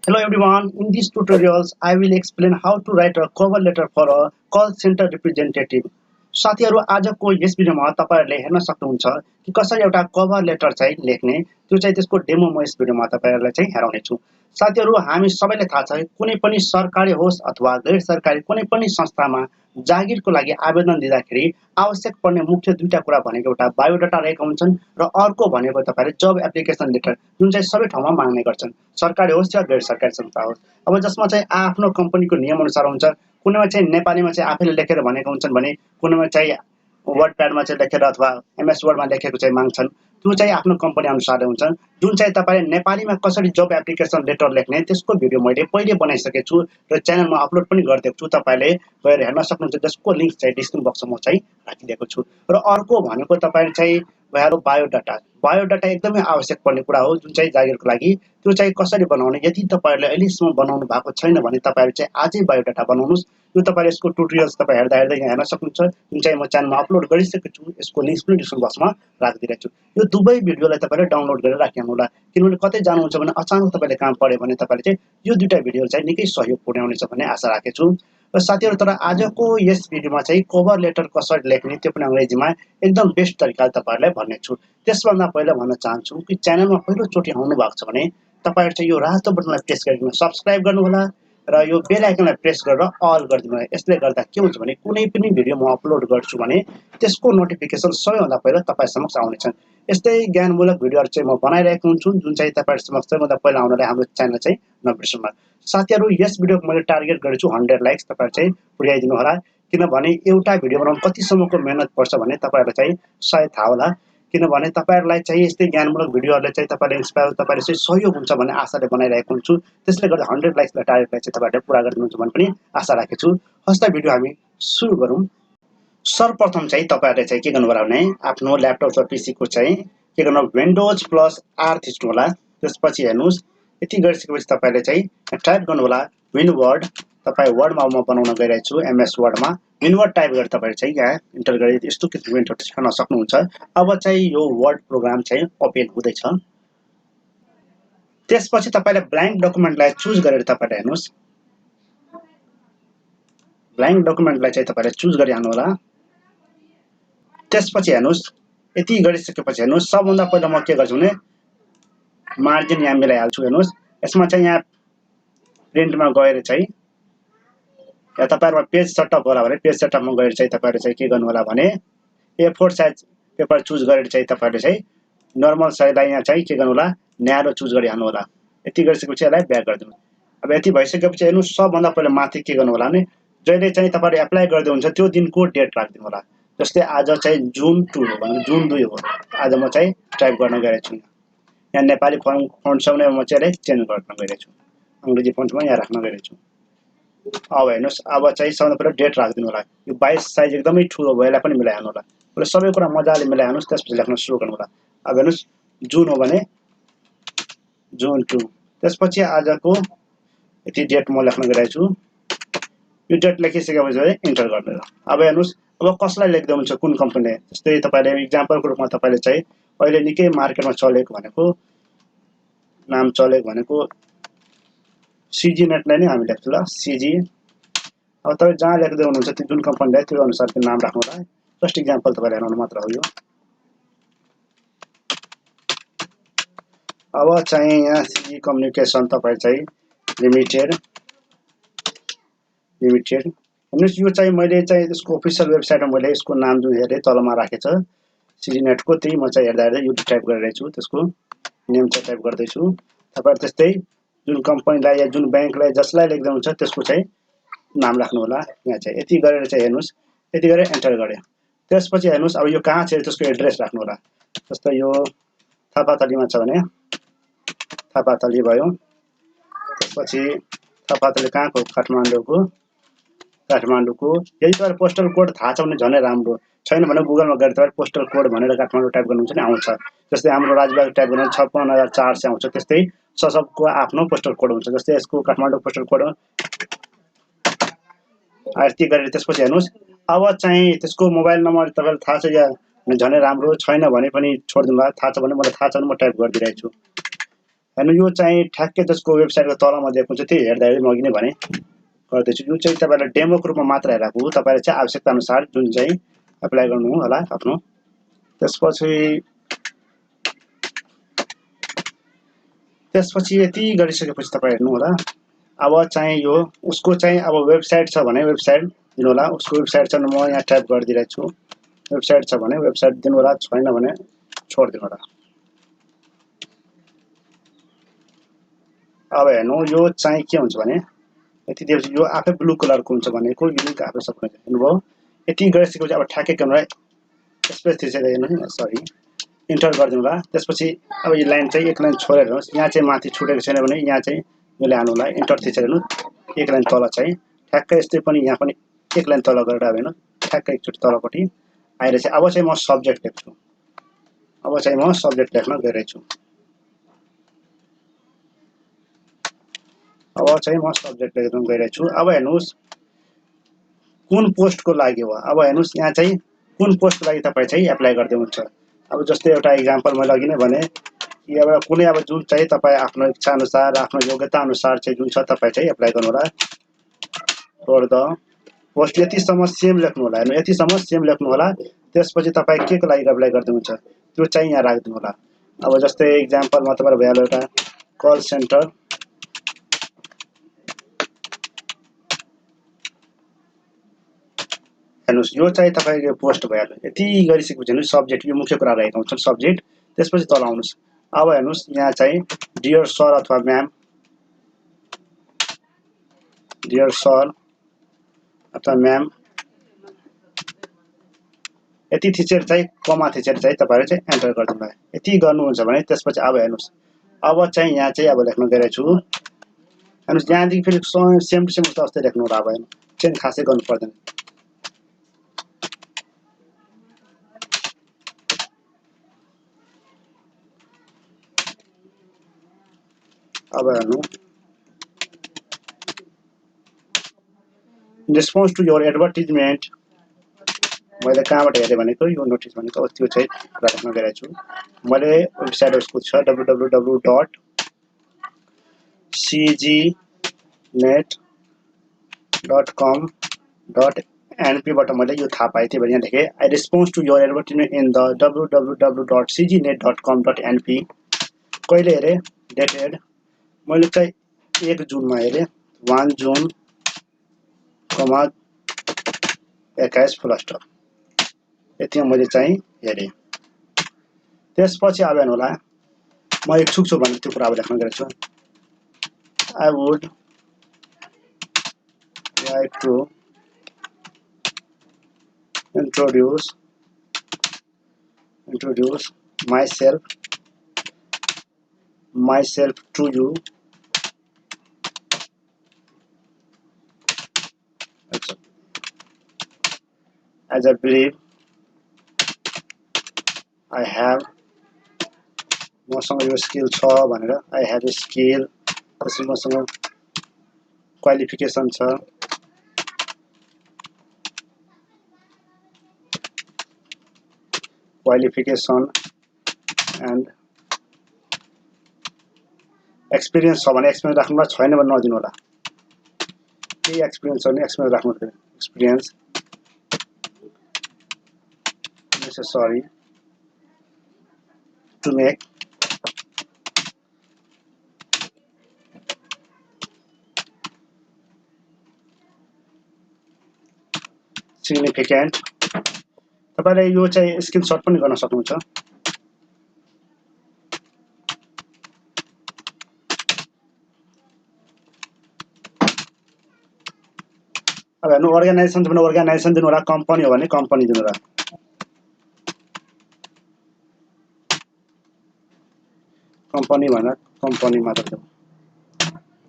Hello everyone, in these tutorials I will explain how to write a cover letter for a call center representative. साथीहरु आजको यस भिडियोमा तपाईहरुले हेर्न सक्नुहुन्छ कि कसरी एउटा कभर लेटर चाहिँ लेख्ने त्यो चाहिँ त्यसको डेमो म यस भिडियोमा तपाईहरुलाई चाहिँ हेराउने छु। साथीहरु हामी सबैले थाहा छ कुनै पनि सरकारी होस् अथवा गैर सरकारी कुनै पनि संस्थामा जागिरको लागि आवेदन दिँदाखेरि आवश्यक पर्ने मुख्य दुईटा कुरा भनेको एउटा बायोडाटा रहेका हुन्छन् र अर्को भनेको तपाईहरुले जब एप्लिकेसन लेटर जुन चाहिँ सबै ठाउँमा माग्ने गर्छन् सरकारी होस् या गैर सरकारी संस्था होस्। अब जसमा चाहिँ आफ्नो कम्पनीको नियम अनुसार हुन्छ कुनैमा चाहिँ नेपालीमा चाहिँ आफैले लेखेर भनेका हुन्छन् भने कुनैमा चाहिँ वर्ड प्याडमा चाहिँ लेखेर अथवा एमएस वर्डमा लेखेको चाहिँ माग्छन् त्यो चाहिँ आफ्नो कम्पनी अनुसारले हुन्छ। जुन चाहिँ तपाईले नेपालीमा कसरी जब एप्लिकेसन लेटर लेख्ने त्यसको भिडियो मैले पहिले बनाइसकेको छु र च्यानलमा अपलोड पनि गरिदिएको छु। तपाईले गएर हेर्न सक्नुहुन्छ जसको लिंक चाहिँ डिस्क्रिप्सन बक्समा चाहिँ राखिदिएको छु। र अर्को भनेको तपाईले चाहिँ भयो बायोडाटा। बायोडाटा एकदमै आवश्यक पर्ने कुरा हो जुन चाहिँ जागिरको लागि त्यो चाहिँ कसरी बनाउने यदि तपाईहरुले अहिलेसम्म बनाउनु भएको छैन भने तपाईहरु चाहिँ आजै बायोडाटा बनाउनुस्। यो तपाईले यसको ट्युटोरियल्स तपाई हेर्दा हेर्दै यहाँ हेर्न सक्नुहुन्छ जुन चाहिँ म च्यानलमा अपलोड गरिसकेको छु। यसको लिंक पनि डिस्क्रिप्सन बक्समा राखिदिएको छु। यो दुवै भिडियोलाई तपाईले डाउनलोड गरेर राख्नुहोला किनभने कतै जानुहुन्छ भने अचानक तपाईले काम पर्यो भने तपाईले चाहिँ यो दुईटा भिडियो चाहिँ निकै सहयोग पुर्याउनेछ भन्ने आशा राखेछु। र साथीहरु तर आजको यस भिडियोमा चाहिँ कभर लेटर कसरी लेख्ने त्यो पनि अंग्रेजीमा एकदम बेस्ट तरिकाले तपाईहरुलाई भन्ने छु। त्यसभन्दा पहिला भन्न चाहन्छु कि च्यानलमा पहिलो चोटी आउनु भएको छ भने तपाईहरु चाहिँ यो रातो बटनलाई प्रेस गरिदिनु सब्स्क्राइब गर्नु होला र यो बेल आइकनलाई प्रेस गरेर अल गरिदिनु होला। यसले गर्दा के हुन्छ भने कुनै पनि भिडियो म अपलोड गर्छु भने त्यसको नोटिफिकेसन सबैभन्दा पहिला तपाई समक्ष आउनेछन्। यस्तै ज्ञानमूलक भिडियोहरु चाहिँ म बनाइरहेको हुन्छु जुन चाहिँ तपाईहरु समक्ष सबैभन्दा पहिला आउनलाई हाम्रो च्यानल चाहिँ नबिर्सनुला। साथीहरु यस भिडियोको मैले टार्गेट गरेछु 100 लाइक्स तपाईहरु चाहिँ पुर्याइदिनु होला किनभने एउटा भिडियो बनाउन कति सम्मको मेहनत पर्छ भने तपाईहरुलाई चाहिँ सायद थाहा होला। किनभने तपाईहरुलाई चाहिँ यस्तै ज्ञानमूलक भिडियोहरुले चाहिँ तपाईले इन्स्पायर तपाईले चाहिँ सहयोग हुन्छ भन्ने आशाले बनाइरहेको हुन्छु। त्यसले गर्दा 100 लाइक्सलाई टार्गेटलाई चाहिँ तपाईहरुले पुरा गरिदिनुहुन्छ भन्ने पनि आशा राखेछु। हस्त भिडियो हामी सुरु गरौँ। सर्वप्रथम चाहिँ तपाईहरुले चाहिँ के गर्नुपर्छ भने आफ्नो ल्यापटप वा पीसी को चाहिँ के गर्नु विन्डोज प्लस आर थिच्नु होला। त्यसपछि हेर्नुस् यति गरिसकेपछि तपाईले चाहिँ टाइप गर्नु होला विनवर्ड। तपाई वर्डमा म बनाउन गइरहेको छु एमएस वर्डमा विनवर्ड टाइप गरेर तपाईले चाहिँ यहाँ इन्टर गरे यस्तो किसिमको इन्टरफेस देख्न सक्नुहुन्छ। अब चाहिँ यो वर्ड प्रोग्राम चाहिँ ओपन हुँदैछ। त्यसपछि तपाईले ब्ल्याङ्क डकुमेन्टलाई चुज गरेर तपाईले हेर्नुस् ब्ल्याङ्क डकुमेन्टलाई चाहिँ तपाईले चुज गरि हाल्नु होला। त्यसपछि हेर्नुस् यति गरिसकेपछि हेर्नुस् सबभन्दा पहिला म के गर्छु भने मार्जिन यहाँ मिलाइहाल्छु। हेर्नुस् यसमा चाहिँ यहाँ प्रिन्टमा गएर चाहिँ या तपाईहरुमा पेज सेटअप होला भने पेज सेटअपमा गएर चाहिँ तपाईहरु चाहिँ के गर्नु होला भने A4 साइज पेपर चुज गरेर चाहिँ तपाईहरुले चाहिँ नर्मल साइजलाई यहाँ चाहिँ के गर्नु होला न्यारो चुज गरि हाल्नु होला। यति गरिसकेपछि यसलाई ब्याक गरिदिनु। अब यति भइसकेपछि हेर्नु सबभन्दा पहिला माथि के गर्नु होला भने जहिले चाहिँ तपाईहरु एप्लाई गर्दै हुन्छ त्यो दिनको डेट राख्दिनु होला। जस्तै आज चाहिँ जुन 2 हो भने जुन 2 हो। आज म चाहिँ टाइप गर्न गइरहेको छु। यहाँ नेपाली फन्ट सबले म चाहिँ चेन्ज गर्न गइरहेको छु। अंग्रेजी फन्टमा यहाँ राख्न गइरहेको छु। अब हेर्नुस् अब चाहिँ सबभन्दा पहिला डेट राख्दिनु होला। यो 22 साइज एकदमै ठुलो भयो यसलाई पनि मिलाइहाल्नु होला। अहिले सबै कुरा मजाले मिलाइहाल्नुस् त्यसपछि लेख्न सुरु गर्नु होला। अब हेर्नुस् जुन हो भने जुन 2 त्यसपछि आजको यति डेट म लेख्न गइरहेको छु। यो डेट लेखिसकेपछि इन्टर गर्नु होला। अब हेर्नुस् अब कसलाई लेख्दै हुन्छ कुन कम्पनीले जस्तै तपाईले एक्जाम्पलको रूपमा तपाईले चाहिँ अहिले निकै मार्केटमा चलेको भनेको नाम चलेको भनेको सीजी नेटलाई नै हामी लेख्छौँ ल सीजी। अब तपाई जहाँ लेख्दै हुनुहुन्छ त्यो जुन कम्पनीलाई त्यो अनुसार त्यो नाम राख्नु होला। जस्ट एक्जाम्पल तपाईले हेर्नु मात्र हो यो। अब चाहिँ यहाँ सीजी कम्युनिकेसन तपाई चाहिँ लिमिटेड हेर्नुस् यो चाहिँ मैले चाहिँ त्यसको अफिसियल वेबसाइटमा मैले यसको नाम जुन हेरे तलमा राखेछ सीजी नेटको त्यही म चाहिँ हेर्दा हेर्दै यो टाइप गरिरहेको छु। त्यसको नेम चाहिँ टाइप गर्दै छु। तपाईहरु त्यस्तै जुन कम्पनीलाई या जुन बैंकलाई जसलाई लेख्दै हुन्छ त्यसको चाहिँ नाम राख्नु होला। यहाँ चाहिँ यति गरेर चाहिँ हेर्नुस् यति गरेर एन्टर गरे। त्यसपछि हेर्नुस् अब यो कहाँ छ त्यसको एड्रेस राख्नु होला। जस्तै यो थापाथलीमा छ भने थापाथली भयो। त्यसपछि थापाथली कहाँको काठमाडौँको यदि तपाईहरु पोस्टल कोड थाहा छ भने झनै राम्रो। छैन भने गुगलमा गएर तपाईहरु पोस्टल कोड भनेर काठमाडौँ टाइप गर्नुहुन्छ नि आउँछ। जस्तै हाम्रो राजबाग टाइप गर्नु 56400 आउँछ। त्यस्तै सबको आफ्नो पोस्टल कोड हुन्छ। जस्तै यसको काठमाडौँ पोस्टल कोड यति गरेर त्यसपछि हेर्नुस् अब चाहिँ त्यसको मोबाइल नम्बर तपाईलाई थाहा छ या झनै राम्रो छैन भने पनि छोड्दिनु होला। थाहा छ भने मलाई थाहा छ भने म टाइप गरिदिरहेको छु। हैन यो चाहिँ ठ्याक्कै त्यसको वेबसाइटको तलमा दिएको हुन्छ त्यही हेर्दै म अघि नै भने गर्दैछु यो चाहिँ तपाईहरुले डेमोको रूपमा मात्र हेरेको हो तपाईहरुले चाहिँ आवश्यकता अनुसार जुन चाहिँ एप्लाई गर्नु होला आफ्नो त्यसपछि यति गरिसकेपछि तपाईं हेर्नु होला अब चाहिँ यो उसको चाहिँ अब वेबसाइट छ भने वेबसाइट दिनु होला उसको वेबसाइट छ म यहाँ टाइप गरिदिरहेको छु वेबसाइट छ भने वेबसाइट दिनु होला छैन भने छोड दिनु होला अब हेर्नु यो चाहिँ के हुन्छ भने यति दिएपछि यो आफै ब्लू कलरको हुन्छ भनेको यो लिंक आफै सबै हेर्नुभयो यति गरिसकेपछि अब ठ्याक्कै क्यामेरा स्पेस थिचेर हेर्नु सरी इन्टर गरिदिनु होला त्यसपछि अब यो लाइन चाहिँ एक लाइन छोडेर हेर्नुस् यहाँ चाहिँ माथि छुटेको छैन भने यहाँ चाहिँ मैले हाल्नु होला इन्टर थिचेर हेर्नु एक लाइन तल चाहिँ ठ्याक्कै यस्तै पनि यहाँ पनि एक लाइन तल गरेर हेर्नु ठ्याक्कै एकचोटि तलपट्टि आएर चाहिँ अब चाहिँ म सब्जेक्ट लेख्छु अब चाहिँ म सब्जेक्ट लेख्न गइरहेको छु अब चाहिँ म सब्जेक्ट लेख्न गइरहेको छु अब हेर्नुस् कुन पोस्टको लागि हो अब हेर्नुस् यहाँ चाहिँ कुन पोस्टको लागि तपाई चाहिँ एप्लाई गर्दै हुन्छ अब जस्तै एउटा एक्जाम्पल मैले अघि नै भने एउटा कुनै अब जुन चाहिँ तपाई आफ्नो इच्छा अनुसार आफ्नो योग्यता अनुसार चाहिँ जुन छ तपाई चाहिँ एप्लाई गर्नु होला फर द पोस्ट यतिसम्म सेम लेख्नु होला हैन यतिसम्म सेम लेख्नु होला त्यसपछि तपाई के को लागि एप्लाई गर्दै हुन्छ त्यो चाहिँ यहाँ राख्दिनु होला अब जस्तै एक्जाम्पलमा तपाईहरु भइहाल्यो एउटा कल सेन्टर हेर्नुस् यो चाहिँ तपाईको पोस्ट भइहाल्यो यति गरिसकेपछि हेर्नुस् सब्जेक्ट यो मुख्य कुरा रहेको हुन्छ सब्जेक्ट त्यसपछि तल आउनुस् अब हेर्नुस् यहाँ चाहिँ डियर सर अथवा म्याम डियर सर अथवा म्याम यति थिचेर चाहिँ कमा थिचेर चाहिँ तपाईहरु चाहिँ एन्टर गर्दिनु भयो यति गर्नुहुन्छ भने त्यसपछि अब हेर्नुस् अब चाहिँ यहाँ चाहिँ अब लेख्न गइरहेको छु हेर्नुस् यहाँदेखि फेरि सेम टु सेम जस्तै लेख्नु होला अब हैन चेन्ज खासै गर्नु पर्दैन अब हेर्नु in response to your advertisement मैले कहाँबाट हेरे भनेको यो नोटिस भनेको त्यो चाहिँ राख्न गइरहेको छु मैले वेबसाइट उसको छ www.cgnet.com.np बाट मैले यो थाहा पाए थिए भने यहाँ लेखे I response to your advertisement in the www.cgnet.com.np कहिले हेरे डेटेड मैले चाहिँ 1 जुनमा हेरे 1 जुन 21 फुल स्टप यति मैले चाहिँ हेरे त्यसपछि अब हेर्नु होला म इच्छुक छु भन्ने त्यो कुरा अब लेख्न गइरहेको छु I would like to introduce myself to you as I believe I have मसँग यो स्किल छ भनेर I have a skill त्यसपछि मसँग क्वालिफिकेसन छ क्वालिफिकेसन एन्ड एक्सपिरियन्स छ भने एक्सपिरियन्स राख्नु होला छैन भने नदिनु होला के एक्सपिरियन्स छ भने एक्सपिरियन्स राख्नु पर्छ experience necessary to make significant तपाईले यो चाहिँ स्क्रिनशट पनि गर्न सक्नुहुन्छ अब हेर्नु अर्गनाइजेसन दिनु अर्गनाइजेसन दिनु होला कम्पनी हो भने कम्पनी दिनु होला कम्पनी भनेर कम्पनी मात्र दिनु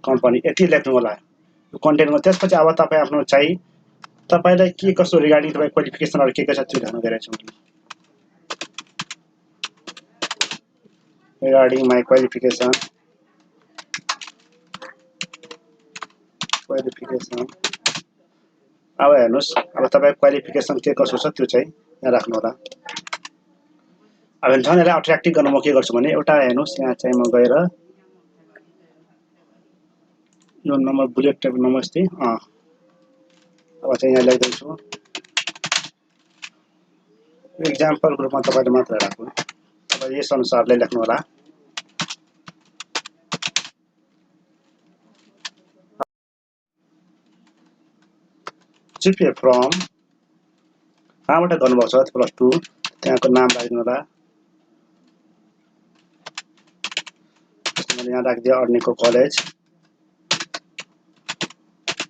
कम्पनी यति लेख्नु होला यो कन्टेन्टमा त्यसपछि अब तपाई आफ्नो चाहिँ तपाईलाई के कसो रिगार्डिङ तपाई क्वालिफिकेसनहरु के छ त्यो लेख्न गइरहेको छु रिगार्डिङ माइ क्वालिफिकेसन अब हेर्नुस् अब तपाई क्वालिफिकेसन के कसो छ त्यो चाहिँ यहाँ राख्नु होला अब झन् यसलाई अट्र्याक्टिभ गर्न म के गर्छु भने एउटा हेर्नुस् यहाँ चाहिँ म गएर यो नम्बर बुलेट टाइप नमस्ते अब चाहिँ यहाँ लेख्दैछु एक्जाम्पल ग्रुपमा तपाईँले मात्र राख्नु तपाईँ यस अनुसारले लेख्नु होला जिपिए फ्रम कहाँबाट गर्नुभएको छ +2 त्यहाँको नाम राख्नु होला मैले यहाँ राखिदिएँ अर्निको कलेज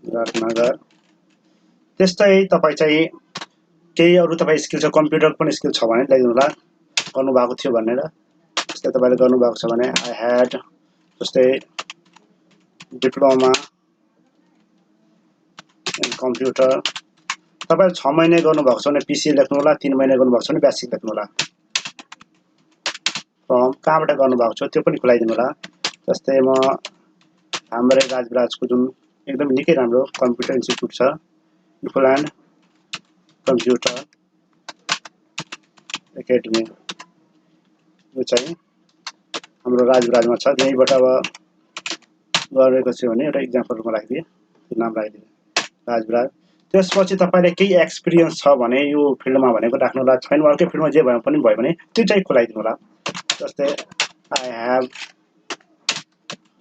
विराटनगर त्यस्तै तपाईँ चाहिँ केही अरू तपाईँ स्किल छ कम्प्युटर पनि स्किल छ भने लेख्नु होला गर्नुभएको थियो भनेर जस्तै तपाईँले गर्नुभएको छ भने आई ह्याड जस्तै डिप्लोमा इन कम्प्युटर तपाईले 6 महिना गर्नुभएको छ भने पिसी लेख्नु होला 3 महिना गर्नुभएको छ भने बेसिक लेख्नु होला फ्रम कहाँबाट गर्नुभएको छ त्यो पनि खुलाइदिनु होला जस्तै म हाम्रै राजको जुन एकदम निकै राम्रो कम्प्युटर इन्स्टिट्युट छ इन्फोल्यान्ड कम्प्युटर एकाडेमी यो चाहिँ हाम्रो राजमा छ त्यहीबाट अब गरेको छु भने एउटा इक्जाम्पलमा राखिदिए नाम राखिदिए राज त्यसपछि तपाईले केही एक्सपिरियन्स छ भने यो फिल्डमा भनेको राख्नु होला छैन अर्कै फिल्डमा जे भए पनि भयो भने त्यो चाहिँ खुलाइदिनु होला जस्तै I have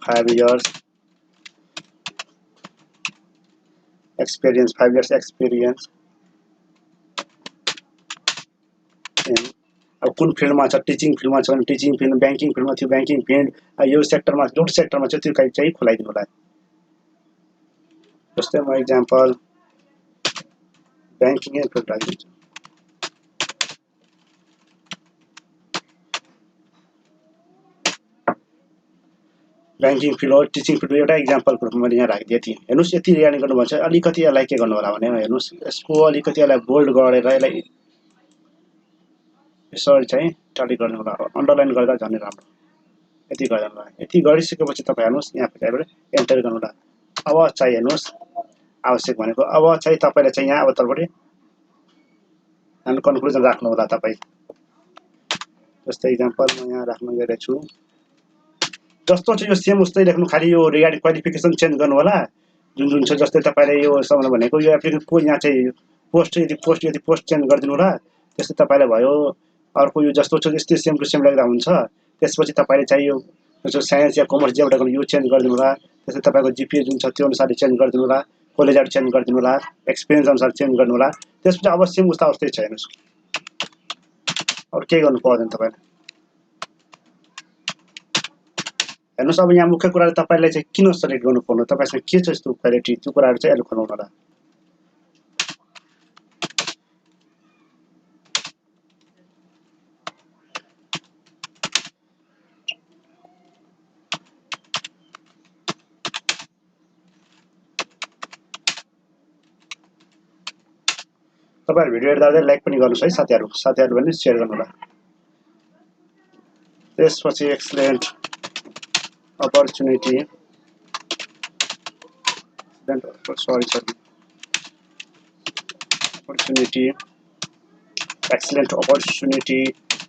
5 years experience 5 years experience in अब कुन फिल्डमा छ टिचिङ फिल्डमा छ भने टिचिङ फिल्ड बैंकिङ फिल्डमा थियो बैंकिङ फिल्ड यो सेक्टरमा जुन सेक्टरमा छ त्यो चाहिँ खुलाइदिनु होला जस्तै म एक्जाम्पल बैंकिङ फिल्ड राखिदिन्छु बैंकिङ फिल्ड हो टिचिङ फिल्ड एउटा एक्जाम्पल ग्रुपमा मैले यहाँ राखिदिएँ थिएँ हेर्नुस् यति याद गर्नुभन्छ अलिकति यसलाई के गर्नु होला भने हेर्नुस् यसको अलिकति यसलाई बोल्ड गरेर यसलाई यसरी चाहिँ टाली गर्नु होला अन्डरलाइन गर्दा झन् राम्रो यति गर्नु होला यति गरिसकेपछि तपाईँ हेर्नुस् यहाँ पछाडिबाट एन्टर गर्नु होला अब चाहिँ हेर्नुस् आवश्यक भनेको अब चाहिँ तपाईले चाहिँ यहाँ अब तलबाट हाम्रो कन्क्लुजन राख्नु होला तपाईँ जस्तै एक्जाम्पल म यहाँ राख्न गइरहेको छु जस्तो छ यो सेम उस्तै लेख्नु खाली यो रिगार्डिङ क्वालिफिकेसन चेन्ज गर्नु होला जुन छ जस्तै तपाईले यो सम्बन्ध भनेको यो एप्लिकेसन को यहाँ चाहिँ पोस्ट यदि पोस्ट चेन्ज गरिदिनु होला त्यस्तै तपाईले भयो अर्को यो जस्तो छ त्यस्तै सेम टु सेम लेख्दा हुन्छ त्यसपछि तपाईले चाहिँ यो साइन्स या कमर्स जेबाट गर्नु यो चेन्ज गरिदिनु होला त्यस्तै तपाईको जिपिए जुन छ त्यो अनुसारले चेन्ज गरिदिनु होला कलेजहरु चेन्ज गरिदिनु होला एक्सपिरियन्स अनुसार चेन्ज गर्नु होला त्यसपछि अवश्य उस्तै छ हेर्नुस् अरु के गर्नु पर्दैन तपाईले हेर्नुस् अब यहाँ मुख्य कुरा तपाईले चाहिँ किन सेलेक्ट गर्नु पर्नु तपाईसँग के छ यस्तो क्वालिटी त्यो कुराहरु चाहिँ अहिले खुलाउनु होला तपाईहरु भिडियो हेर्दा लाइक पनि गर्नुस् है साथीहरु पनि शेयर गर्नु होला त्यसपछि excellent opportunity excellent opportunity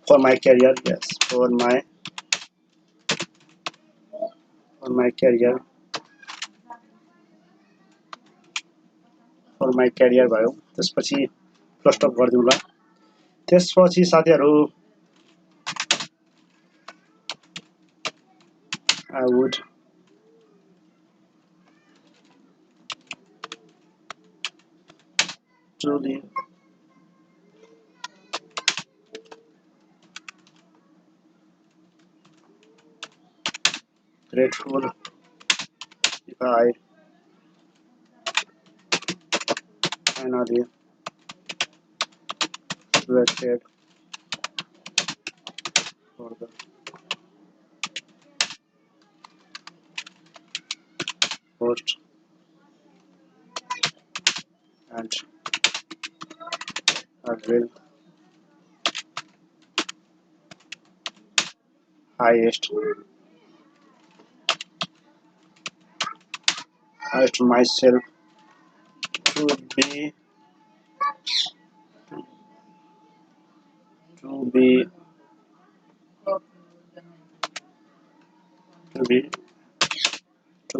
for my career yes for my career भयो त्यसपछि फर्स्ट अफ गर्दिनु होला त्यसपछि साथीहरु I would truly grateful if I finally selected for the post and I will highest myself to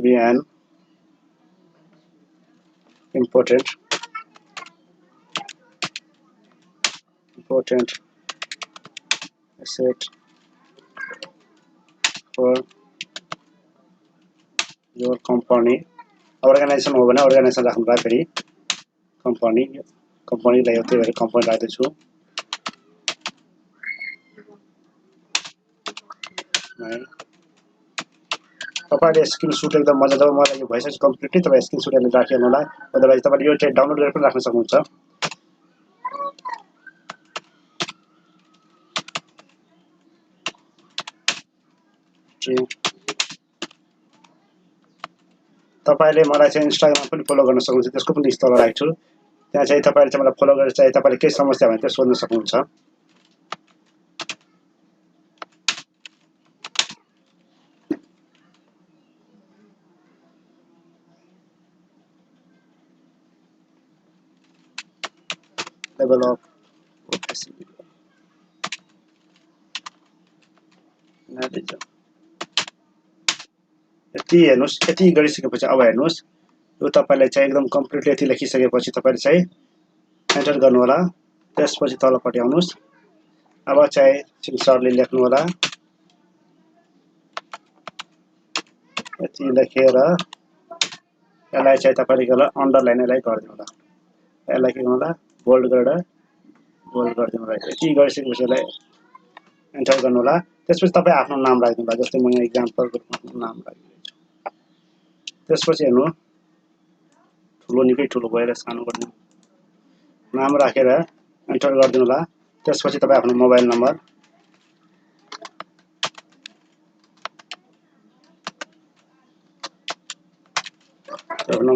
be an important asset for your company organization हो भने organization राख्नुलाई फेरि company लाई त्यही भएर company राख्दैछु तपाईले स्क्रिनशट एकदम मजाले मलाई यो भइसक्यो कम्प्लिटली तपाई स्क्रिनशट हेर्न राख्नु होला अदरवाइज तपाईले यो चाहिँ डाउनलोड गरेर पनि राख्न सक्नुहुन्छ तपाईले मलाई चाहिँ इन्स्टाग्राममा पनि फलो गर्न सक्नुहुन्छ त्यसको पनि लिंक तल राखेको छु त्यहाँ चाहिँ तपाईले चाहिँ मलाई फलो गरेर चाहिँ तपाईले के समस्या भने त्यो सोध्न सक्नुहुन्छ level of यति हेर्नुस् यति गरिसकेपछि अब हेर्नुस् यो तपाईलाई चाहिँ एकदम कम्प्लिटली यति लेखिसकेपछि तपाईले चाहिँ एन्टर गर्नु होला त्यसपछि तलपट्टि आउनुस् अब चाहिँ सरले लेख्नु होला यति लेखेर यसलाई चाहिँ तपाईले गएर अन्डरलाइन यसलाई गर्दिनु होला यसलाई के गर्नु होला बोल्ड गरेर बोल्ड गर्दिनु होला यति गरिसकेपछि यसलाई एन्टर गर्नु होला त्यसपछि तपाई आफ्नो नाम राख्दिनु होला जस्तै म यहाँ एक्जाम्पलको नाम राख्दिन्छु त्यसपछि हेर्नु ठुलो निकै ठुलो भएर सानो गर्दिनु नाम राखेर एन्टर गर्दिनु होला त्यसपछि तपाई आफ्नो मोबाइल नम्बर मोबाइल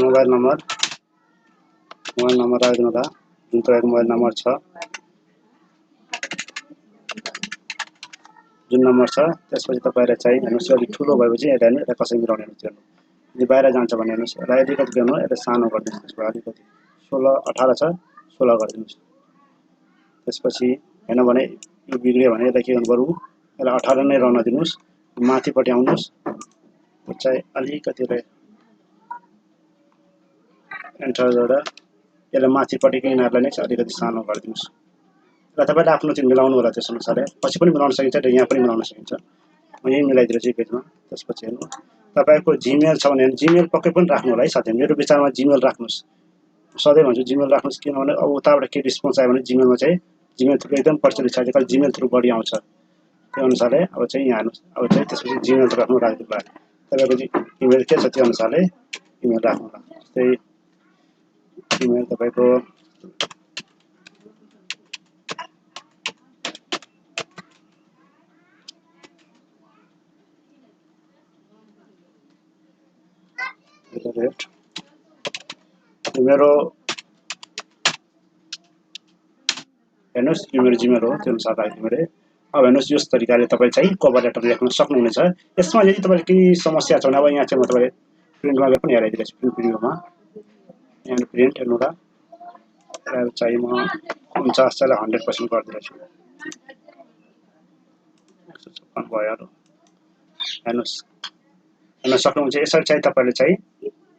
नम्बर राख्दिनु होला जुन तपाईको मोबाइल नम्बर छ जुन नम्बर छ त्यसपछि तपाईले चाहिँ हेर्नुस् अलि ठुलो भएपछि यसलाई हेर्नु यसलाई कसरी मिलाउने हेर्नुस् यदि बाहिर जान्छ भने हेर्नुस् यसलाई अलिकति गर्नु यसलाई सानो गरिदिनुस् त्यसको अलिकति 16 18 छ 16 गरिदिनुस् त्यसपछि हैन भने यो बिग्रियो भने यसलाई के गर्नु पर्यो यसलाई 18 नै रहन दिनुस् माथिपट्टि आउनुस् चाहिँ अलिकति एन्टर गरेर यसलाई माथिपट्टिको किनारलाई नै अलिकति सानो गरिदिनुस् र तपाईले आफ्नो चाहिँ मिलाउनु होला त्यस अनुसारले पछि पनि मिलाउन सकिन्छ र यहाँ पनि मिलाउन सकिन्छ म यही मिलाइदिन्छु पेजमा त्यसपछि हेर्नु तपाईको जीमेल छ भने जीमेल पक्कै पनि राख्नु होला है साथै मेरो विचारमा जीमेल राख्नुस् सधैं भन्छु जीमेल राख्नुस् किनभने अब उताबाट के रिस्पोन्स आयो भने जीमेलमा चाहिँ जीमेल थ्रु एकदम प्रचलित छ आजकल जीमेल थ्रु बढी आउँछ त्यो अनुसारले अब चाहिँ यहाँ हेर्नुस् अब चाहिँ त्यसपछि जीमेल राख्नु राख्दिनु होला तपाईको इमेल के छ त्यो अनुसारले इमेल राख्नु होला त्यही इमेल तपाईको मेरो हेर्नुस् यो मेरो जीमेल हो त्यो अनुसार राख्दिनु मैले अब हेर्नुस् यस तरिकाले तपाई चाहिँ कभर लेटर लेख्न सक्नुहुनेछ यसमा यदि तपाईले केही समस्या छ भने अब यहाँ चाहिँ म तपाईले प्रिन्टमा पनि हेराइदिन्छु प्रिन्ट भिडियोमा यहाँ प्रिन्ट हेर्नु होला र चाहिँ म 49 चाहिँ 100% गरिदिन्छु 156 भयो हेर्नुस् हेर्न सक्नुहुन्छ यसरी चाहिँ तपाईले चाहिँ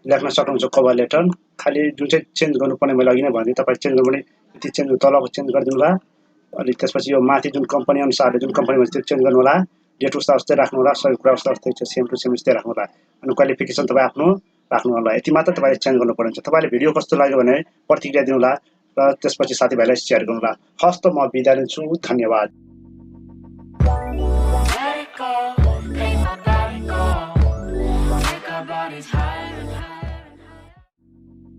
लेख्न सक्नुहुन्छ कभर लेटर खाली जुन चाहिँ चेन्ज गर्नुपर्ने मैले अघि नै भने तपाई चेन्ज गर्नुपर्ने यति चेन्ज तलको चेन्ज गरिदिनु होला अनि त्यसपछि यो माथि जुन कम्पनी अनुसारले जुन कम्पनीमा त्यो चेन्ज गर्नु होला डेट उस्ता उस्तै राख्नु होला सबै कुरा उस्ता उस्तै छ सेम टु सेम उस्तै राख्नु होला अनि क्वालिफिकेसन तपाई आफ्नो राख्नु होला यति मात्र तपाईले चेन्ज गर्नु पर्छ तपाईले भिडियो कस्तो लाग्यो भने प्रतिक्रिया दिनु होला र त्यसपछि साथीभाइलाई शेयर गर्नु होला हस्त म बिदा लिन्छु धन्यवाद